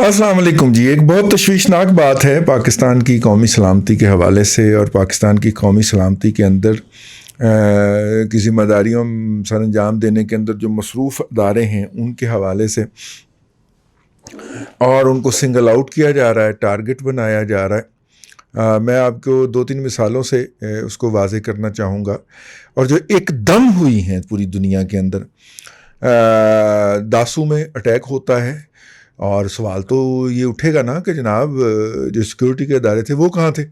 अस्सलाम वालेकुम जी। एक बहुत तशवीशनाक बात है पाकिस्तान की कौमी सलामती के हवाले से और पाकिस्तान की कौमी सलामती के अंदर की ज़िम्मेदारियों सर अंजाम देने के अंदर जो मसरूफ़ अदारे हैं उनके हवाले से, और उनको सिंगल आउट किया जा रहा है, टारगेट बनाया जा रहा है। मैं आपको 2-3 मिसालों से उसको वाज़े करना चाहूँगा, और जो एकदम हुई हैं पूरी दुनिया के अंदर। दासू में अटैक होता है और सवाल तो ये उठेगा ना कि जनाब जो सिक्योरिटी के अदारे थे वो कहाँ थे,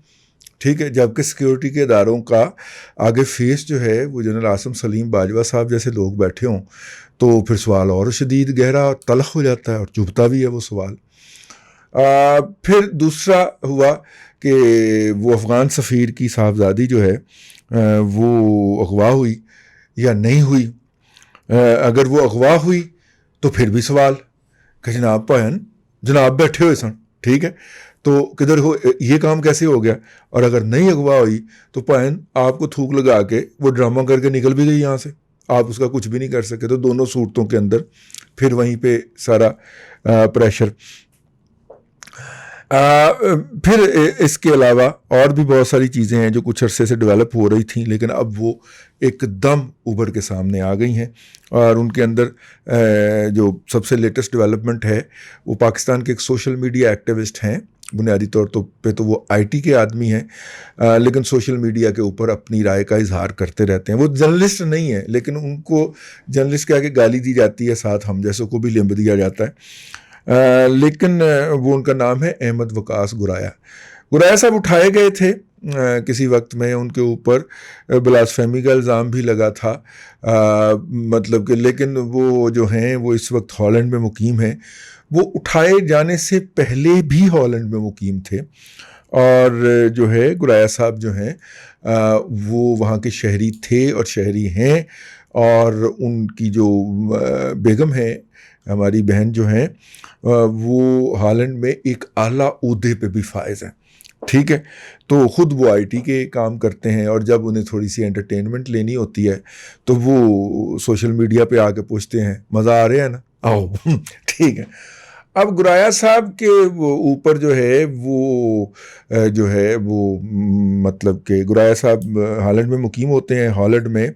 ठीक है, जबकि सिक्योरिटी के अदारों का आगे फेस जो है वो जनरल आसिम सलीम बाजवा साहब जैसे लोग बैठे हों, तो फिर सवाल और शदीद गहरा और तलख हो जाता है और चुभता भी है वो सवाल। फिर दूसरा हुआ कि वो अफ़गान सफ़ीर की साहबजादी जो है वो अगवा हुई या नहीं हुई। अगर वो अगवा हुई तो फिर भी सवाल कि जनाब भैन जनाब बैठे हुए सन, ठीक है, तो किधर हो, ये काम कैसे हो गया। और अगर नहीं अगवा हुई तो भैन आपको थूक लगा के वो ड्रामा करके निकल भी गई यहाँ से, आप उसका कुछ भी नहीं कर सके। तो दोनों सूरतों के अंदर फिर वहीं पे सारा प्रेशर। फिर इसके अलावा और भी बहुत सारी चीज़ें हैं जो कुछ अरसे से डेवलप हो रही थी, लेकिन अब वो एकदम उभर के सामने आ गई हैं। और उनके अंदर जो सबसे लेटेस्ट डेवलपमेंट है वो पाकिस्तान के एक सोशल मीडिया एक्टिविस्ट हैं। बुनियादी तौर पे तो वो आईटी के आदमी हैं, लेकिन सोशल मीडिया के ऊपर अपनी राय का इजहार करते रहते हैं। वो जर्नलिस्ट नहीं है, लेकिन उनको जर्नलिस्ट के आगे गाली दी जाती है, साथ हम जैसों को भी लिंब दिया जाता है। लेकिन वो उनका नाम है अहमद वकास गुराया। गुराया साहब उठाए गए थे किसी वक्त में, उनके ऊपर ब्लास्फेमी का इल्ज़ाम भी लगा था, मतलब कि, लेकिन वो जो हैं वो इस वक्त हॉलैंड में मुकीम हैं। वो उठाए जाने से पहले भी हॉलैंड में मुकीम थे, और जो है गुराया साहब जो हैं वो वहाँ के शहरी थे और शहरी हैं। और उनकी जो बेगम है, हमारी बहन जो हैं, वो हॉलैंड में एक आला ओहदे पे भी फायज़ हैं, ठीक है। तो ख़ुद वो आईटी के काम करते हैं, और जब उन्हें थोड़ी सी एंटरटेनमेंट लेनी होती है तो वो सोशल मीडिया पे आके पूछते हैं मज़ा आ रहा है ना, आओ ठीक है। अब गुराया साहब के ऊपर जो है वो जो है वो मतलब कि गुराया साहब हॉलैंड में मुकीम होते हैं। हॉलैंड में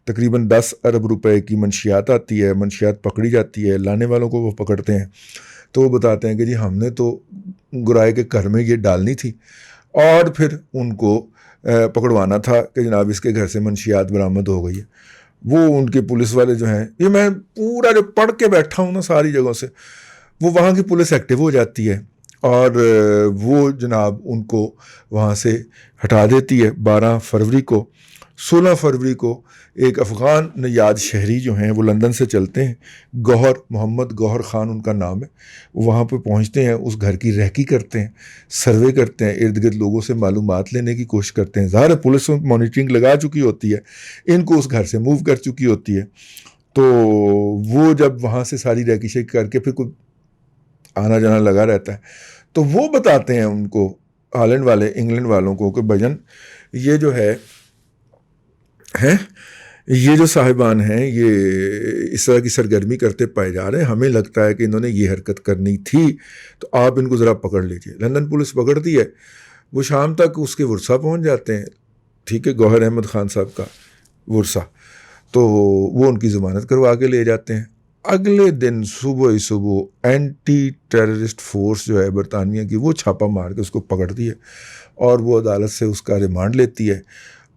तकरीबन 10 अरब रुपए की मंशियात आती है, मंशियात पकड़ी जाती है, लाने वालों को वो पकड़ते हैं। तो वो बताते हैं कि जी हमने तो गुराए के घर में ये डालनी थी, और फिर उनको पकड़वाना था कि जनाब इसके घर से मंशियात बरामद हो गई है। वो उनके पुलिस वाले जो हैं, ये मैं पूरा जो पढ़ के बैठा हूँ ना सारी जगहों से, वो वहाँ की पुलिस एक्टिव हो जाती है और वो जनाब उनको वहाँ से हटा देती है। 12 फरवरी को, 16 फरवरी को एक अफ़गान नयाद शहरी जो हैं वो लंदन से चलते हैं, गौहर मोहम्मद गौहर ख़ान उनका नाम है। वहाँ पे पहुँचते हैं, उस घर की रेकी करते हैं, सर्वे करते हैं, इर्द गिर्द लोगों से मालूमात लेने की कोशिश करते हैं। ज़ाहिर है पुलिस मॉनिटरिंग लगा चुकी होती है, इनको उस घर से मूव कर चुकी होती है। तो वो जब वहाँ से सारी रेकी शेकी करके फिर कोई आना जाना लगा रहता है, तो वो बताते हैं उनको हॉलैंड वाले, इंग्लैंड वालों को, कि भजन ये जो है ये जो साहिबान हैं ये इस तरह की सरगर्मी करते पाए जा रहे हैं, हमें लगता है कि इन्होंने ये हरकत करनी थी, तो आप इनको ज़रा पकड़ लीजिए। लंदन पुलिस पकड़ती है, वो शाम तक उसके वर्सा पहुंच जाते हैं, ठीक है, गौहर अहमद ख़ान साहब का वर्सा, तो वो उनकी ज़मानत करवा के ले जाते हैं। अगले दिन सुबह ही सुबह एंटी टेररिस्ट फोर्स जो है बरतानिया की, वो छापा मार के उसको पकड़ती है और वो अदालत से उसका रिमांड लेती है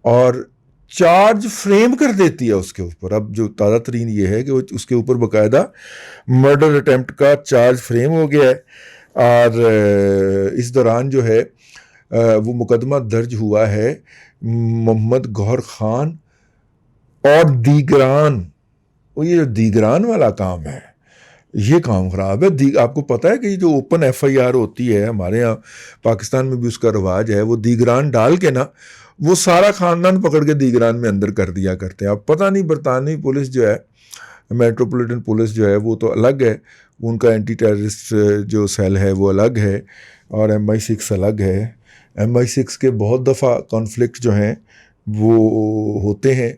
और चार्ज फ्रेम कर देती है उसके ऊपर। अब जो ताज़ा तरीन ये है कि वो उसके ऊपर बाकायदा मर्डर अटेम्प्ट का चार्ज फ्रेम हो गया है। और इस दौरान जो है वो मुकदमा दर्ज हुआ है मोहम्मद गौहर ख़ान और दीगरान। और ये जो दीगरान वाला काम है, ये काम ख़राब है। आपको पता है कि जो ओपन FIR होती है, हमारे यहाँ पाकिस्तान में भी उसका रवाज है, वो दीगरान डाल के ना वो सारा ख़ानदान पकड़ के दीगरान में अंदर कर दिया करते हैं। अब पता नहीं बरतानवी पुलिस जो है, मेट्रोपॉलिटन पुलिस जो है, वो तो अलग है, उनका एंटी टेररिस्ट जो सेल है वो अलग है, और MI6 अलग है। MI6 के बहुत दफ़ा कॉन्फ्लिक्ट जो हैं वो होते हैं,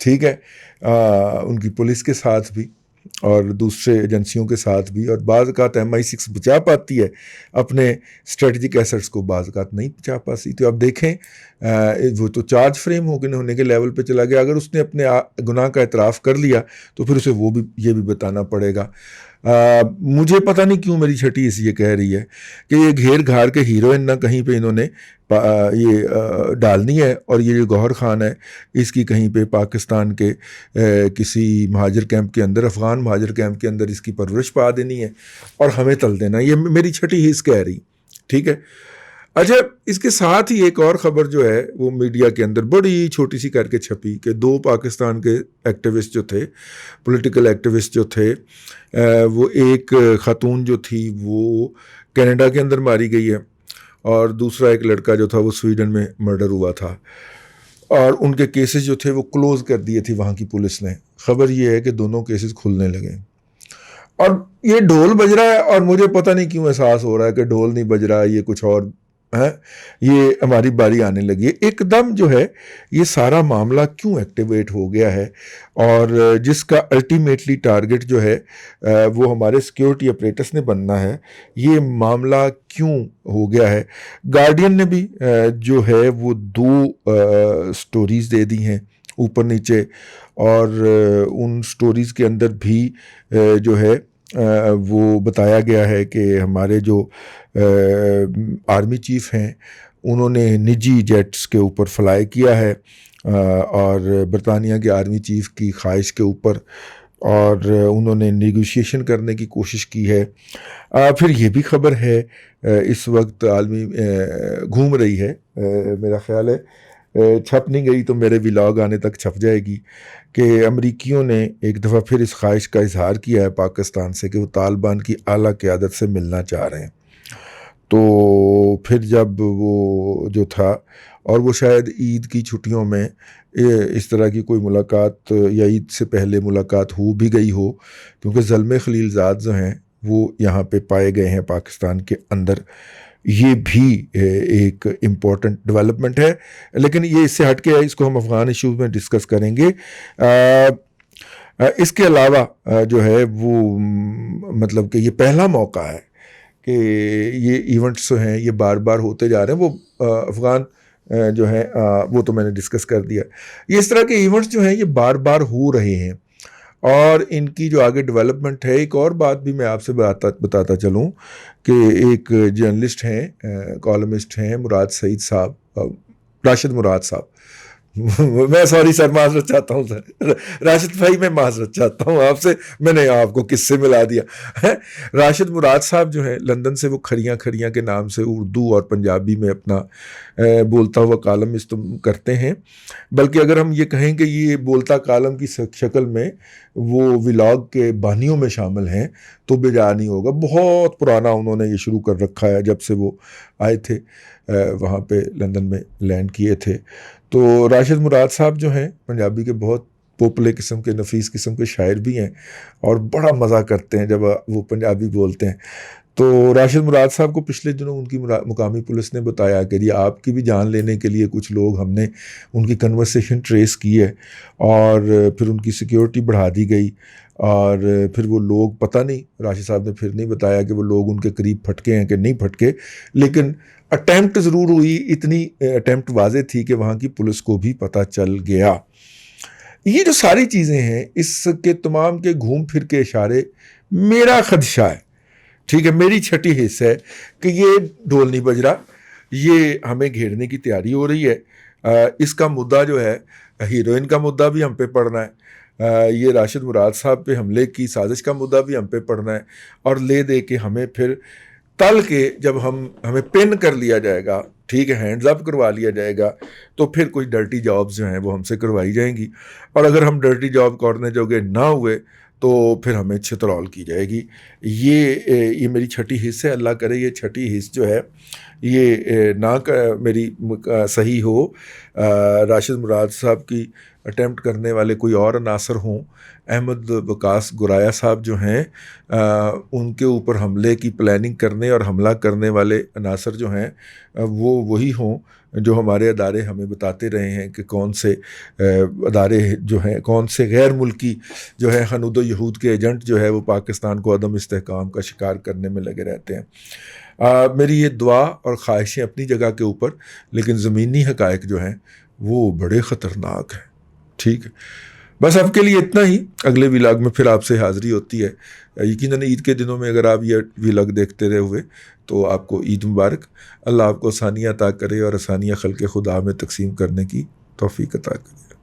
ठीक है, उनकी पुलिस के साथ भी। और दूसरे एजेंसियों के साथ भी, और बाज़ औक़ात MI6 बचा पाती है अपने स्ट्रेटजिक एसेट्स को, बाज़ औक़ात नहीं बचा पाती। तो अब देखें वो तो चार्ज फ्रेम होने के लेवल पे चला गया। अगर उसने अपने गुनाह का एतराफ़ कर लिया तो फिर उसे वो भी ये भी बताना पड़ेगा। मुझे पता नहीं क्यों मेरी छठी इस ये कह रही है कि ये घेर घार के हीरोइन ना कहीं पे इन्होंने ये डालनी है, और ये जो गौहर खान है इसकी कहीं पे पाकिस्तान के किसी महाजर कैंप के अंदर, अफ़गान महाजर कैंप के अंदर इसकी परवरिश पा देनी है और हमें तल देना। ये मेरी छठी हिस्स कह रही, ठीक है। अच्छा, इसके साथ ही एक और ख़बर जो है वो मीडिया के अंदर बड़ी छोटी सी करके छपी कि 2 पाकिस्तान के एक्टिविस्ट जो थे, पॉलिटिकल एक्टिविस्ट जो थे, वो एक ख़ातून जो थी वो कनाडा के अंदर मारी गई है, और दूसरा एक लड़का जो था वो स्वीडन में मर्डर हुआ था, और उनके केसेस जो थे वो क्लोज़ कर दिए थे वहाँ की पुलिस ने। ख़बर ये है कि दोनों केसेस खुलने लगे, और ये ढोल बज रहा है, और मुझे पता नहीं क्यों एहसास हो रहा है कि ढोल नहीं बज रहा है, ये कुछ और है, ये हमारी बारी आने लगी है। एकदम जो है ये सारा मामला क्यों एक्टिवेट हो गया है, और जिसका अल्टीमेटली टारगेट जो है वो हमारे सिक्योरिटी ऑपरेटर्स ने बनना है, ये मामला क्यों हो गया है। गार्डियन ने भी जो है वो 2 स्टोरीज़ दे दी हैं ऊपर नीचे, और उन स्टोरीज़ के अंदर भी जो है वो बताया गया है कि हमारे जो आर्मी चीफ़ हैं उन्होंने निजी जेट्स के ऊपर फ्लाई किया है, और बरतानिया के आर्मी चीफ़ की ख्वाहिश के ऊपर, और उन्होंने नेगोशिएशन करने की कोशिश की है। फिर ये भी ख़बर है इस वक्त आलमी घूम रही है, मेरा ख़्याल है छप नहीं गई तो मेरे व्लॉग आने तक छप जाएगी, कि अमरीकियों ने एक दफ़ा फिर इस ख्वाहिश का इजहार किया है पाकिस्तान से कि वो तालिबान की आला क़यादत से मिलना चाह रहे हैं। तो फिर जब वो जो था, और वो शायद ईद की छुट्टियों में इस तरह की कोई मुलाकात या ईद से पहले मुलाकात हो भी गई हो, क्योंकि ज़ल्मे खलीलज़ाद जो हैं वो यहाँ पे पाए गए हैं पाकिस्तान के अंदर। ये भी एक इम्पॉर्टेंट डेवलपमेंट है, लेकिन ये इससे हट के है, इसको हम अफ़गान इशूज़ में डिस्कस करेंगे। इसके अलावा जो है वो मतलब कि ये पहला मौका है कि ये इवेंट्स जो हैं ये बार बार होते जा रहे हैं। वो अफ़गान जो है वो तो मैंने डिस्कस कर दिया। ये इस तरह के इवेंट्स जो हैं ये बार बार हो रहे हैं, और इनकी जो आगे डेवलपमेंट है। एक और बात भी मैं आपसे बताता चलूँ कि एक जर्नलिस्ट हैं, कॉलमिस्ट हैं, मुराद सईद साहब, राशिद मुराद साहब मैं सॉरी सर, माजरत चाहता हूँ सर, राशिद भाई मैं माजरत चाहता हूँ आपसे, मैंने आपको किससे मिला दिया है। राशिद मुराद साहब जो है लंदन से, वो खड़ियाँ खड़ियाँ के नाम से उर्दू और पंजाबी में अपना बोलता हुआ कालम इस्तेमाल करते हैं। बल्कि अगर हम ये कहें कि ये बोलता कालम की शक्ल में वो व्लॉग के बानियों में शामिल हैं तो बेजा नहीं होगा। बहुत पुराना उन्होंने ये शुरू कर रखा है, जब से वो आए थे वहाँ पे लंदन में लैंड किए थे। तो राशिद मुराद साहब जो हैं पंजाबी के बहुत पोपले किस्म के, नफीस किस्म के शायर भी हैं, और बड़ा मज़ा करते हैं जब वो पंजाबी बोलते हैं। तो राशिद मुराद साहब को पिछले दिनों उनकी मुकामी पुलिस ने बताया कि जी आपकी भी जान लेने के लिए कुछ लोग, हमने उनकी कन्वर्सेशन ट्रेस की है, और फिर उनकी सिक्योरिटी बढ़ा दी गई, और फिर वो लोग, पता नहीं, राशिद साहब ने फिर नहीं बताया कि वो लोग उनके करीब फटके हैं कि नहीं फटके, लेकिन अटैम्प्ट ज़रूर हुई। इतनी अटैम्प्ट वाज़े थी कि वहाँ की पुलिस को भी पता चल गया। ये जो सारी चीज़ें हैं, इसके तमाम के घूम फिर के इशारे, मेरा खदशा है, ठीक है, मेरी छठी हिस्स है कि ये ढोल नहीं बज रहा, ये हमें घेरने की तैयारी हो रही है। इसका मुद्दा जो है, हीरोइन का मुद्दा भी हम पे पड़ना है, ये राशिद मुराद साहब पे हमले की साजिश का मुद्दा भी हम पे पड़ना है, और ले दे के हमें फिर तल के जब हमें पिन कर लिया जाएगा, ठीक है, हैंड्स अप करवा लिया जाएगा, तो फिर कुछ डर्टी जॉब्स जो हैं वो हमसे करवाई जाएंगी, और अगर हम डर्टी जॉब करने जोगे ना हुए तो फिर हमें छितरौल की जाएगी। ये मेरी छठी हिस्स है। अल्लाह करे ये छठी हिस्स जो है ये ना मेरी सही हो, राशिद मुराद साहब की अटेम्प्ट करने वाले कोई और अनासर हों, अहमद वकास गुराया साहब जो हैं उनके ऊपर हमले की प्लानिंग करने और हमला करने वाले अनासर जो हैं वो वही हों जो हमारे अदारे हमें बताते रहे हैं कि कौन से अदारे जो हैं, कौन से गैर मुल्की जो है हनूद यहूद के एजेंट जो है वो पाकिस्तान को अदम इस्तेहकाम का शिकार करने में लगे रहते हैं। मेरी ये दुआ और ख्वाहिशें अपनी जगह के ऊपर, लेकिन ज़मीनी हक़ाइक़ जो हैं वो बड़े ख़तरनाक हैं। ठीक है, बस अब के लिए इतना ही। अगले व्लॉग में फिर आपसे हाज़िरी होती है। यकीनन ईद के दिनों में अगर आप ये व्लॉग देखते रहे हुए तो आपको ईद मुबारक। अल्लाह आपको आसानियाँ अता करे और आसानियाँ खल्क़े खुदा में तकसीम करने की तौफ़ीक़ अता करे।